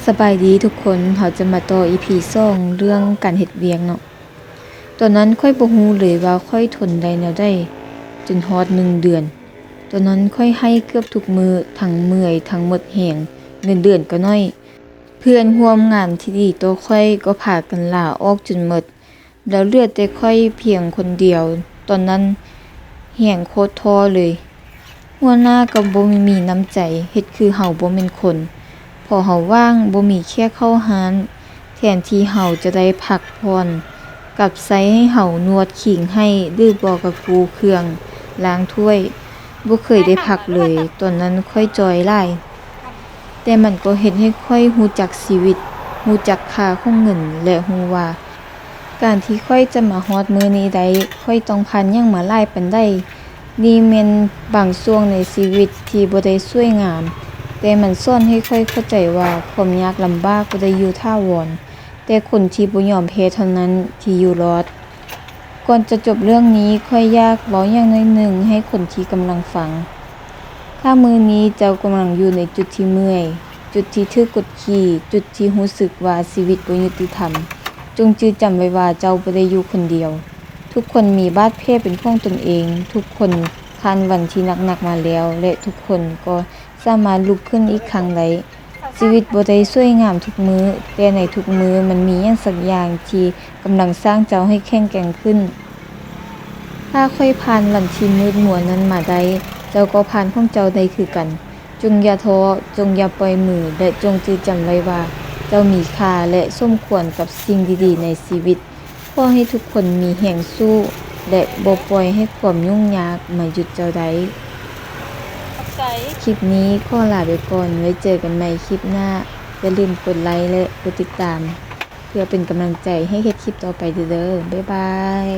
สบายดีทุกคนเขาจะมาต่อ EP 2เรื่องการเฮ็ดเวียกเนาะตอนนั้นค่อยบ่ฮู้เลยว่าค่อยทนได้แนวใดจนฮอด1 เดือนตอนนั้นค่อยให้เกือบทุกมื้อทั้งเมื่อยทั้งหมดแรงเงินเดือนก็น้อยเพื่อนร่วมงานที่ดีต่อค่อยก็พากันลาออกจนหมดแล้วเหลือแต่ค่อยเพียงคนเดียวตอนนั้นแรงโคตรท้อเลยหัวหน้าก็บ่มีน้ำใจเฮ็ดคือเฮาบ่แม่นคนพอเฮาว่างบ่มีแค่เข้าร้านแทนที่เฮาจะได้พักผ่อนกลับใช้ให้เฮานวดขิงให้ดื้อบ่กับปูเครื่องล้างถ้วยบ่เคยได้พักเลยตอนนั้นค่อยจอยหลายแต่มันก็เฮ็ดให้ค่อยรู้จักชีวิตรู้จักค่าของเงินและรู้ว่าการที่ค่อยจะมาฮอดมื้อนี้ได้ค่อยต้องผ่านหยังมาหลายปานใดนี่แม่นบางช่วงในชีวิตที่บ่ได้สวยงามแต่มันสอนให้ค่อยเข้าใจว่าความยากลำบากบ่ได้อยู่ถาวรแต่คนที่บ่ยอมแพ้เท่านั้นที่อยู่รอดก่อนจะจบเรื่องนี้ค่อยอยากเว้าอย่างน้อยหนึ่งให้คนที่กำลังฟังถ้ามื้อนี้เจ้ากำลังอยู่ในจุดที่เมื่อยจุดที่ถูกกดขี่จุดที่รู้สึกว่าชีวิตบ่ยุติธรรมจงจื้อจำไว้ว่าเจ้าบ่ได้อยู่คนเดียวทุกคนมีบาดแผลเป็นของตนเองทุกคนผ่านวันที่หนักๆมาแล้วและทุกคนก็สามารถลุกขึ้นอีกครั้งได้ชีวิตบ่ได้สวยงามทุกมื้อแต่ในทุกมื้อมันมีหยังสักอย่างที่กำลังสร้างเจ้าให้แข็งแกร่งขึ้นถ้าค่อยผ่านวันที่มืดมัวนั้นมาได้เจ้าก็ผ่านของเจ้าได้คือกันจงอย่าท้อจงอย่าปล่อยมือและจงจื้อจำไว้ว่าเจ้ามีค่าและสมควรกับสิ่งดีๆในชีวิตขอให้ทุกคนมีแรงสู้และบ่ปล่อยให้ความยุ่งยากมาหยุดเจ้าได้คลิปนี้ขอลาไปก่อนไว้เจอกันใหม่คลิปหน้าอย่าลืมกดไลค์และกดติดตามเพื่อเป็นกำลังใจให้เฮ็ดคลิปต่อไปเด้อบ๊ายบาย